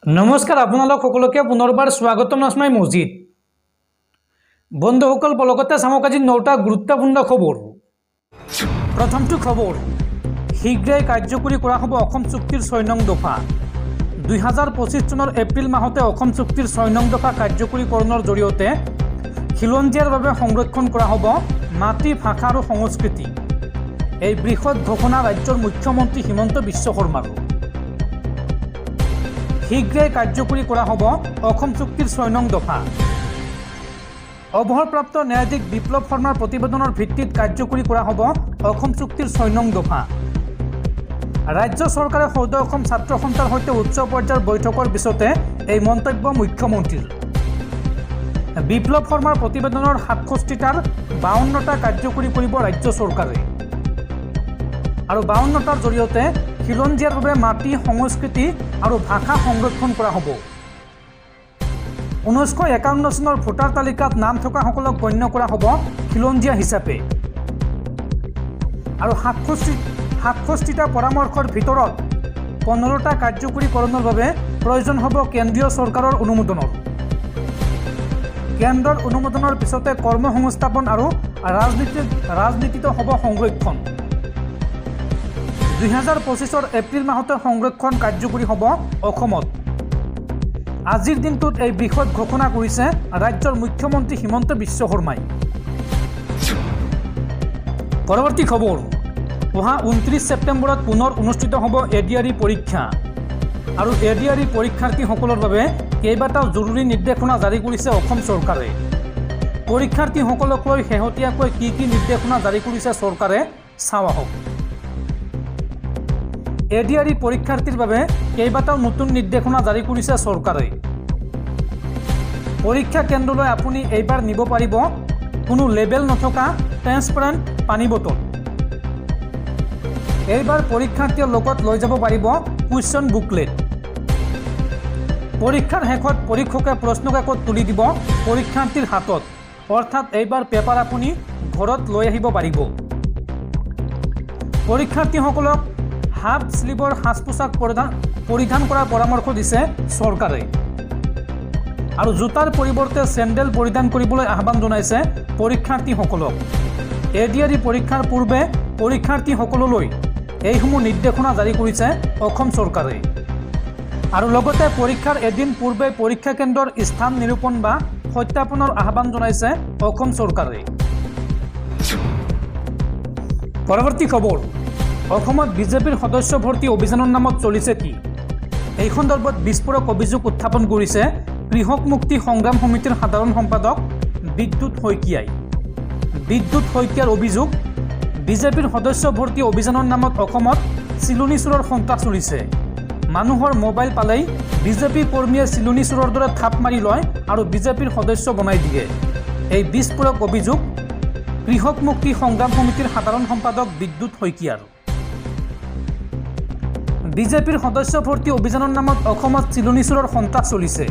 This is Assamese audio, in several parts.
নমস্কাৰ আপোনালোক সকলোকে পুনৰবাৰ স্বাগতম নাজমাই মছজিদ বন্ধুসকল পলকতে চামক আজি 9টা গুৰুত্বপূৰ্ণ খবৰ। প্ৰথমটো খবৰ, শীঘ্ৰেই কাৰ্যকৰী কৰা হ'ব অসম চুক্তিৰ 6 নং দফা। 2025 চনৰ এপ্ৰিল মাহতে অসম চুক্তিৰ 6 নং দফা কাৰ্যকৰীকৰণৰ জৰিয়তে খিলঞ্জীয়াৰ বাবে সংৰক্ষণ কৰা হ'ব মাটি, ভাষা আৰু সংস্কৃতি। এই বৃহৎ ঘোষণা ৰাজ্যৰ মুখ্যমন্ত্ৰী হিমন্ত বিশ্ব শৰ্মাৰ। শীঘ্ৰেই কাৰ্যকৰী কৰা হ'ব অসম চুক্তিৰ 6 নং দফা। অৱসৰপ্ৰাপ্ত ন্যায়াধীশ বিপ্লৱ শৰ্মাৰ প্ৰতিবেদনৰ ভিত্তিত কাৰ্যকৰী কৰা হ'ব অসম চুক্তিৰ 6 নং দফা। ৰাজ্য চৰকাৰে সৌদ অসম ছাত্ৰ সন্থাৰ সৈতে উচ্চ পৰ্যায়ৰ বৈঠকৰ পিছতে এই মন্তব্য মুখ্যমন্ত্ৰীৰ। বিপ্লৱ শৰ্মাৰ প্ৰতিবেদনৰ 67টাৰ 52টা কাৰ্যকৰী কৰিব ৰাজ্য চৰকাৰে আৰু 52টাৰ জৰিয়তে খিলঞ্জীয়াৰ বাবে মাটি, সংস্কৃতি আৰু ভাষা সংৰক্ষণ কৰা হ'ব। 1951 চনৰ ভোটাৰ তালিকাত নাম থকাসকলক গণ্য কৰা হ'ব খিলঞ্জীয়া হিচাপে আৰু 67টা পৰামৰ্শৰ ভিতৰত 15টা কাৰ্যকৰীকৰণৰ বাবে প্ৰয়োজন হ'ব কেন্দ্ৰীয় চৰকাৰৰ অনুমোদনৰ। কেন্দ্ৰৰ অনুমোদনৰ পিছতে কৰ্মসংস্থাপন আৰু ৰাজনীতিত হ'ব সংৰক্ষণ। 2025 এপ্ৰিল মাহতে সংৰক্ষণ কাৰ্যকৰী হ'ব অসমত। আজিৰ দিনটোত এই বৃহৎ ঘোষণা কৰিছে ৰাজ্যৰ মুখ্যমন্ত্ৰী হিমন্ত বিশ্ব শৰ্মাই। পৰৱৰ্তী খবৰ, অহা 29 ছেপ্টেম্বৰত পুনৰ অনুষ্ঠিত হ'ব এডিআৰই পৰীক্ষা আৰু এডিআৰই পৰীক্ষাৰ্থীসকলৰ বাবে কেইবাটাও জৰুৰী নিৰ্দেশনা জাৰি কৰিছে অসম চৰকাৰে। পৰীক্ষাৰ্থীসকলক লৈ শেহতীয়াকৈ কি নিৰ্দেশনা জাৰি কৰিছে চৰকাৰে চাওঁ আহক। এডিআৰই পৰীক্ষাৰ্থীৰ বাবে কেইবাটাও নতুন নিৰ্দেশনা জাৰি কৰিছে চৰকাৰে। পৰীক্ষা কেন্দ্ৰলৈ আপুনি এইবাৰ নিব পাৰিব কোনো লেবেল নথকা ট্ৰেন্সপাৰেণ্ট পানী বটল। এইবাৰ পৰীক্ষাৰ্থীৰ লগত লৈ যাব পাৰিব কুৱেশ্যন বুকলেট। পৰীক্ষাৰ শেষত পৰীক্ষকে প্ৰশ্নকাকত তুলি দিব পৰীক্ষাৰ্থীৰ হাতত, অৰ্থাৎ এইবাৰ পেপাৰ আপুনি ঘৰত লৈ আহিব পাৰিব। পৰীক্ষাৰ্থীসকলক হাফ স্লিভৰ সাজ পোছাক পৰিধান কৰাৰ পৰামৰ্শ দিছে চৰকাৰে আৰু জোতাৰ পৰিৱৰ্তে চেণ্ডেল পৰিধান কৰিবলৈ আহ্বান জনাইছে পৰীক্ষাৰ্থীসকলক। এডিআৰই পৰীক্ষাৰ পূৰ্বে পৰীক্ষাৰ্থীসকললৈ এইসমূহ নিৰ্দেশনা জাৰি কৰিছে অসম চৰকাৰে আৰু লগতে পৰীক্ষাৰ এদিন পূৰ্বে পৰীক্ষা কেন্দ্ৰৰ স্থান নিৰূপণ বা সত্যাপনৰ আহ্বান জনাইছে অসম চৰকাৰে। পৰৱৰ্তী খবৰ, অসমত বিজেপিৰ সদস্য ভৰ্তি অভিযানৰ নামত চলিছে কি? এই সন্দৰ্ভত বিস্ফোৰক অভিযোগ উত্থাপন কৰিছে কৃষক মুক্তি সংগ্ৰাম সমিতিৰ সাধাৰণ সম্পাদক বিদ্যুৎ শইকীয়াই। বিদ্যুৎ শইকীয়াৰ অভিযোগ, বিজেপিৰ সদস্য ভৰ্তি অভিযানৰ নামত অসমত চিলনী চোৰৰ সন্ত্ৰাস চলিছে। মানুহৰ মোবাইল পালেই বিজেপি কৰ্মীয়ে চিলনী চোৰৰ দৰে থাপ মাৰি লয় আৰু বিজেপিৰ সদস্য বনাই দিয়ে। এই বিস্ফোৰক অভিযোগ কৃষক মুক্তি সংগ্ৰাম সমিতিৰ সাধাৰণ সম্পাদক বিদ্যুৎ শইকীয়াৰ। বিজেপিৰ সদস্য ভৰ্তি অভিযানৰ নামত অসমত চিলনী চোৰৰ সন্ত্ৰাস চলিছে।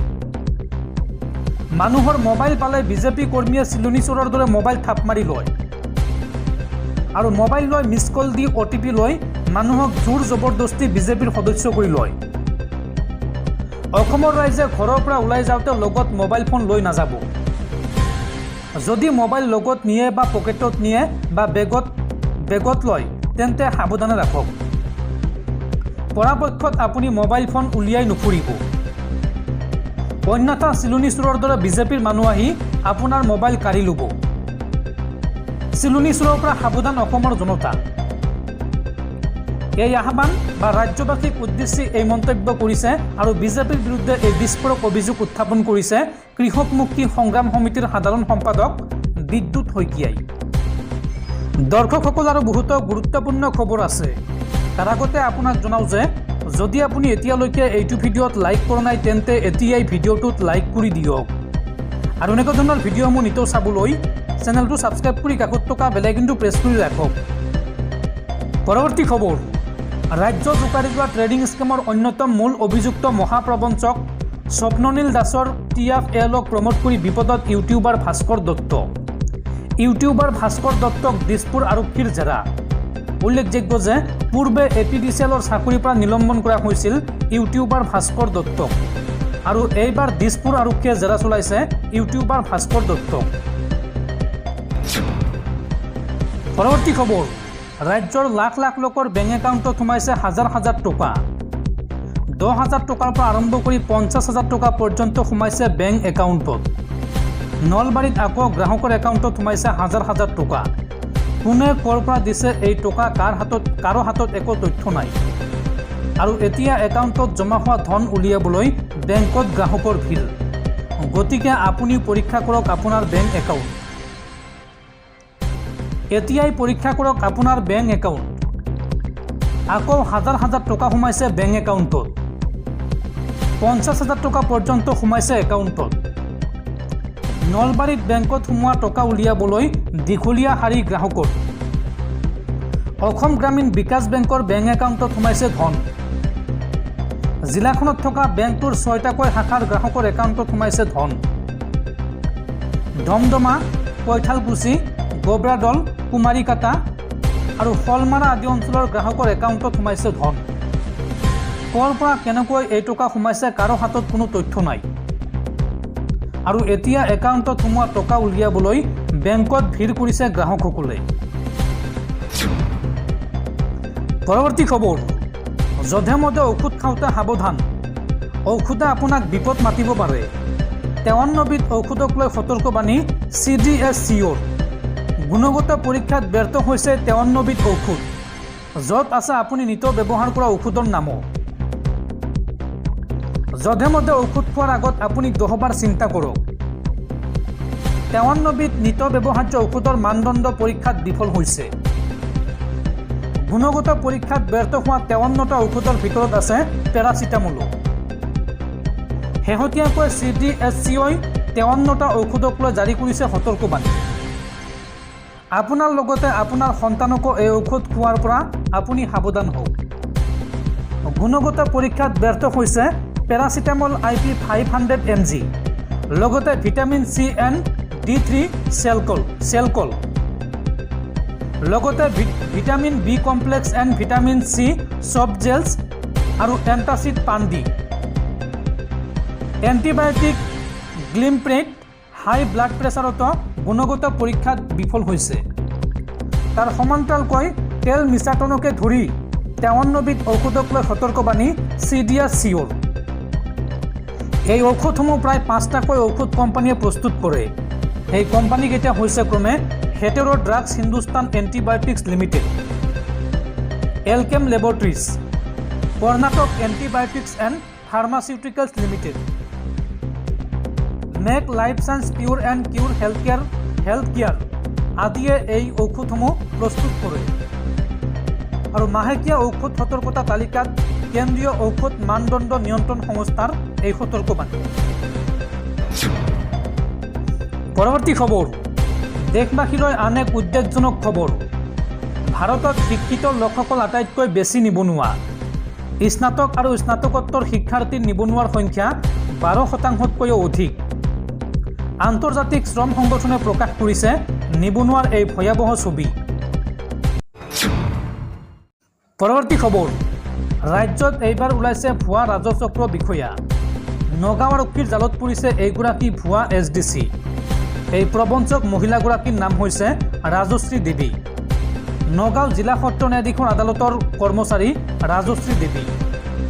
মানুহৰ মোবাইল পালে বিজেপি কৰ্মীয়ে চিলনী চোৰৰ দৰে মোবাইল থাপ মাৰি লয় আৰু মোবাইল লৈ মিছ কল দি OTP লৈ মানুহক জোৰ জবৰদস্তি বিজেপিৰ সদস্য কৰি লয়। অসমৰ ৰাইজে ঘৰৰ পৰা ওলাই যাওঁতে লগত মোবাইল ফোন লৈ নাযাব। যদি মোবাইল লগত নিয়ে বা পকেটত নিয়ে বা বেগত লয় তেন্তে সাৱধানে ৰাখক। পৰাপক্ষত আপুনি মোবাইল ফোন উলিয়াই নুফুৰিব, অন্যথা চিলনী চোৰৰ দৰে বিজেপিৰ মানুহ আহি আপোনাৰ মোবাইল কাঢ়ি ল'ব। চিলনী চোৰৰ পৰা সাৱধান অসমৰ জনতা। এই আহ্বান বা ৰাজ্যবাসীক উদ্দেশ্যি এই মন্তব্য কৰিছে আৰু বিজেপিৰ বিৰুদ্ধে এই বিস্ফোৰক অভিযোগ উত্থাপন কৰিছে কৃষক মুক্তি সংগ্ৰাম সমিতিৰ সাধাৰণ সম্পাদক বিদ্যুৎ শইকীয়াই। দৰ্শকসকল, আৰু বহুতো গুৰুত্বপূৰ্ণ খবৰ আছে। তাৰ আগতে আপোনাক জনাওঁ যে যদি আপুনি এতিয়ালৈকে এইটো ভিডিঅ'ত লাইক কৰা নাই তেন্তে এতিয়াই ভিডিঅ'টোত লাইক কৰি দিয়ক আৰু এনেকুৱা ধৰণৰ ভিডিঅ'সমূহ নিতৌ চাবলৈ চেনেলটো ছাবস্ক্ৰাইব কৰি কাষত থকা বেল আইকনটো প্ৰেছ কৰি ৰাখক। পৰৱৰ্তী খবৰ, ৰাজ্যত জোকাৰি যোৱা ট্ৰেডিং স্কেমৰ অন্যতম মূল অভিযুক্ত মহাপ্ৰবঞ্চক স্বপ্ননীল দাসৰ TFLক প্ৰমোট কৰি বিপদত ইউটিউবাৰ ভাস্কৰ দত্ত। ইউটিউবাৰ ভাস্কৰ দত্তক দিছপুৰ আৰক্ষীৰ জেৰা। উল্লেখযোগ্য যে পূৰ্বে APDCLৰ চাকৰিৰ পৰা নিলম্বন কৰা হৈছিল ইউটিউবাৰ ভাস্কৰ দত্তক আৰু এইবাৰ দিছপুৰ আৰক্ষীয়ে জেৰা চলাইছে ইউটিউবাৰ ভাস্কৰ দত্তক। পৰৱৰ্তী খবৰ, ৰাজ্যৰ লাখ লাখ লোকৰ বেংক একাউণ্টত সোমাইছে হাজাৰ হাজাৰ টকা। 10,000 টকাৰ পৰা আৰম্ভ কৰি 50,000 টকা পৰ্যন্ত সোমাইছে বেংক একাউণ্টত। নলবাৰীত আকৌ গ্ৰাহকৰ একাউণ্টত সোমাইছে হাজাৰ হাজাৰ টকা। কোনে ক'ৰ পৰা দিছে এই টকা কাৰো হাতত একো তথ্য নাই আৰু এতিয়া একাউণ্টত জমা হোৱা ধন উলিয়াবলৈ বেংকত গ্ৰাহকৰ ভিৰ। গতিকে আপুনি পৰীক্ষা কৰক আপোনাৰ বেংক একাউণ্ট। এতিয়াই পৰীক্ষা কৰক আপোনাৰ বেংক একাউণ্ট। আকৌ হাজাৰ হাজাৰ টকা সোমাইছে বেংক একাউণ্টত। 50,000 টকা পৰ্যন্ত সোমাইছে একাউণ্টত। নলবাৰীত বেংকত সোমোৱা টকা উলিয়াবলৈ দীঘলীয়া শাৰী গ্ৰাহকৰ। অসম গ্ৰামীণ বিকাশ বেংকৰ বেংক একাউণ্টত সোমাইছে ধন। জিলাখনত থকা বেংকটোৰ 6টাকৈ শাখাৰ গ্ৰাহকৰ একাউণ্টত সোমাইছে ধন। দমদমা, কৈঠালকুছি, গোবৰাদল, কুমাৰীকাটা আৰু শলমাৰা আদি অঞ্চলৰ গ্ৰাহকৰ একাউণ্টত সোমাইছে ধন। ক'ৰ পৰা কেনেকৈ এই টকা সোমাইছে কাৰো হাতত কোনো তথ্য নাই আৰু এতিয়া একাউণ্টত সোমোৱা টকা উলিয়াবলৈ বেংকত ভিৰ কৰিছে গ্ৰাহকসকলে। পৰৱৰ্তী খবৰ, যধে মধে ঔষধ খাওঁতে সাৱধান, ঔষধে আপোনাক বিপদ মাতিব পাৰে। 53বিধ ঔষধক লৈ সতৰ্কবাণী CDSCOৰ। গুণগত পৰীক্ষাত ব্যৰ্থ হৈছে 53বিধ ঔষধ, য'ত আছে আপুনি নিতৌ ব্যৱহাৰ কৰা ঔষধৰ নামো। যধে মধে ঔষধ খোৱাৰ আগত আপুনি 10 বাৰ চিন্তা কৰক। 53বিধ নিতৌ ব্যৱহাৰ্য ঔষধৰ মানদণ্ড পৰীক্ষাত বিফল হৈছে। গুণগত পৰীক্ষাত ব্যৰ্থ হোৱা 53টা ঔষধৰ ভিতৰত আছে পেৰাচিটামলো। শেহতীয়াকৈ CDSCOই 53টা ঔষধক লৈ জাৰি কৰিছে সতৰ্কবাণী। আপোনাৰ লগতে আপোনাৰ সন্তানকো এই ঔষধ খোৱাৰ পৰা আপুনি সাৱধান হওক। গুণগত পৰীক্ষাত ব্যৰ্থ হৈছে পেৰাচিটামল IP 500 mg, লগতে vitamin C and D3 Shelcal, লগতে vitamin B complex and vitamin C soft gels আৰু এণ্টাচিড পাণ্ডি। এণ্টিবায়'টিক গ্লিমপ্ৰেট হাই ব্লাড প্ৰেছাৰতো গুণগত পৰীক্ষাত বিফল হৈছে। তাৰ সমান্তৰালকৈ তেল মিছাটনকে ধৰি 53বিধ ঔষধক লৈ সতৰ্কবাণী CDSCOৰ। এই ঔষধসমূহ প্ৰায় 5টাকৈ ঔষধ কোম্পানীয়ে প্ৰস্তুত কৰে। এই কোম্পানীকেইটা হৈছে ক্ৰমে Hetero drugs Hindustan antibiotics limited, Alkem laboratories, Karnataka antibiotics and pharmaceuticals limited, মেক life science pure and cure health care আদিয়ে এই ঔষধসমূহ প্ৰস্তুত কৰে। আৰু মাহেকীয়া ঔষধ সতৰ্কতা তালিকাত কেন্দ্ৰীয় ঔষধ মানদণ্ড নিয়ন্ত্ৰণ সংস্থাৰ এই সতৰ্কবাণী। পৰৱৰ্তী খবৰ, দেশবাসীলৈ আন এক উদ্বেগজনক খবৰ। ভাৰতত শিক্ষিত লোকসকল আটাইতকৈ বেছি নিবনুৱা। স্নাতক আৰু স্নাতকোত্তৰ শিক্ষাৰ্থীৰ নিবনুৱাৰ সংখ্যা 12%তকৈও অধিক। আন্তৰ্জাতিক শ্ৰম সংগঠনে প্ৰকাশ কৰিছে নিবনুৱাৰ এই ভয়াৱহ ছবি। পৰৱৰ্তী খবৰ, ৰাজ্যত এইবাৰ ওলাইছে ভুৱা ৰাজচক্ৰ বিষয়া। নগাঁও আৰক্ষীৰ জালত পৰিছে এইগৰাকী ভুৱা SDC। এই প্ৰবঞ্চক মহিলাগৰাকীৰ নাম হৈছে ৰাজশ্ৰী দেৱী। নগাঁও জিলা সত্ৰ ন্যায়াধীশৰ আদালতৰ কৰ্মচাৰী ৰাজশ্ৰী দেৱী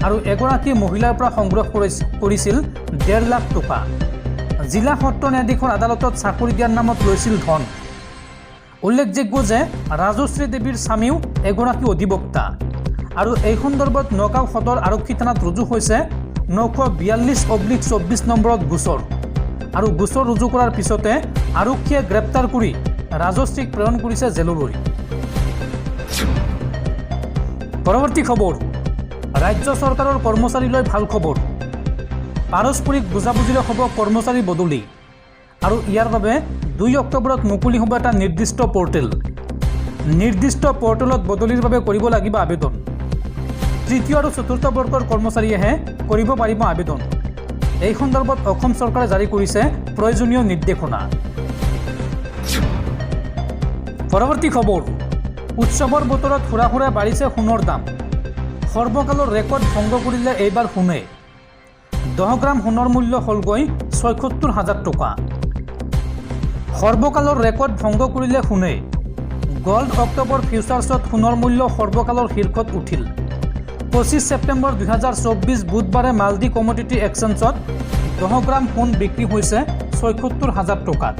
আৰু এগৰাকী মহিলাৰ পৰা সংগ্ৰহ কৰিছিল 1.5 লাখ টকা। জিলা সত্ৰ ন্যায়াধীশৰ আদালতত চাকৰি দিয়াৰ নামত লৈছিল ধন। উল্লেখযোগ্য যে ৰাজশ্ৰী দেৱীৰ স্বামীও এগৰাকী অধিবক্তা আৰু এই সন্দৰ্ভত নগাঁও সদৰ আৰক্ষী থানাত ৰুজু হৈছে 942/24 নম্বৰত গোচৰ আৰু গোচৰ ৰুজু কৰাৰ পিছতে আৰক্ষীয়ে গ্ৰেপ্তাৰ কৰি ৰাজশ্ৰীক প্ৰেৰণ কৰিছে জেললৈ। পৰৱৰ্তী খবৰ, ৰাজ্য চৰকাৰৰ কৰ্মচাৰীলৈ ভাল খবৰ। পাৰস্পৰিক বুজাবুজিৰে হ'ব কৰ্মচাৰী বদলি আৰু ইয়াৰ বাবে 2 অক্টোবৰত মুকলি হ'ব এটা নিৰ্দিষ্ট পৰ্টেল। নিৰ্দিষ্ট পৰ্টেলত বদলিৰ বাবে কৰিব লাগিব আবেদন। তৃতীয় আৰু চতুৰ্থ বৰ্গৰ কৰ্মচাৰীয়েহে কৰিব পাৰিব আবেদন। এই সন্দৰ্ভত অসম চৰকাৰে জাৰি কৰিছে প্ৰয়োজনীয় নিৰ্দেশনা। পৰৱৰ্তী খবৰ, উৎসৱৰ বতৰত হুৰা হুৰা বাঢ়িছে সোণৰ দাম। সৰ্বকালৰ ৰেকৰ্ড ভংগ কৰিলে এইবাৰ সোণে। 10 গ্ৰাম সোণৰ মূল্য হ'লগৈ ৭৬,০০০ টকা। সৰ্বকালৰ ৰেকৰ্ড ভংগ কৰিলে সোণে। গল্ড অক্টোবৰ ফিউচাৰ্ছত সোণৰ মূল্য সৰ্বকালৰ শীৰ্ষত উঠিল। 25 ছেপ্টেম্বৰ 2024 বুধবাৰে মাল্টি কমোডিটি এক্সচেঞ্জত 10 গ্ৰাম সোণ বিক্ৰী হৈছে ৭৬,০০০ টকাত।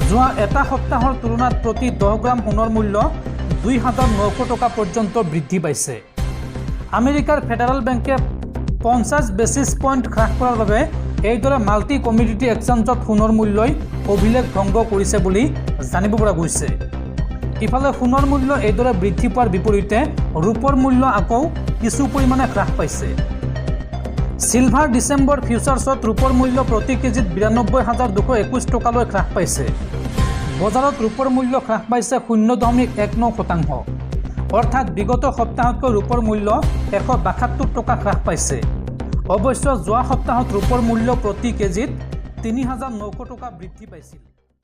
যোৱা এটা সপ্তাহৰ তুলনাত প্ৰতি 10 গ্ৰাম সোণৰ মূল্য 2,900 টকা পৰ্যন্ত বৃদ্ধি পাইছে। আমেৰিকাৰ ফেডাৰেল বেংকে 50 বেচিছ পইণ্ট হ্ৰাস কৰাৰ বাবে এইদৰে মাল্টি কমোডিটি এক্সচেঞ্জত সোণৰ মূল্যই অভিলেখ ভংগ কৰিছে বুলি জানিব পৰা গৈছে। ইফালে সোণৰ মূল্য এইদৰে বৃদ্ধি পোৱাৰ বিপৰীতে ৰূপৰ মূল্য আকৌ কিছু পৰিমাণে হ্ৰাস পাইছে। চিলভাৰ ডিচেম্বৰ ফিউচাৰ্ছত ৰূপৰ মূল্য প্ৰতি কেজিত 92,221 টকালৈ হ্ৰাস পাইছে। বজাৰত ৰূপৰ মূল্য হ্ৰাস পাইছে 0.19%, অৰ্থাৎ বিগত সপ্তাহতকৈ ৰূপৰ মূল্য 172 টকা হ্ৰাস পাইছে। অৱশ্যে যোৱা সপ্তাহত ৰূপৰ মূল্য প্ৰতি কেজিত 3,900 টকা বৃদ্ধি পাইছিল।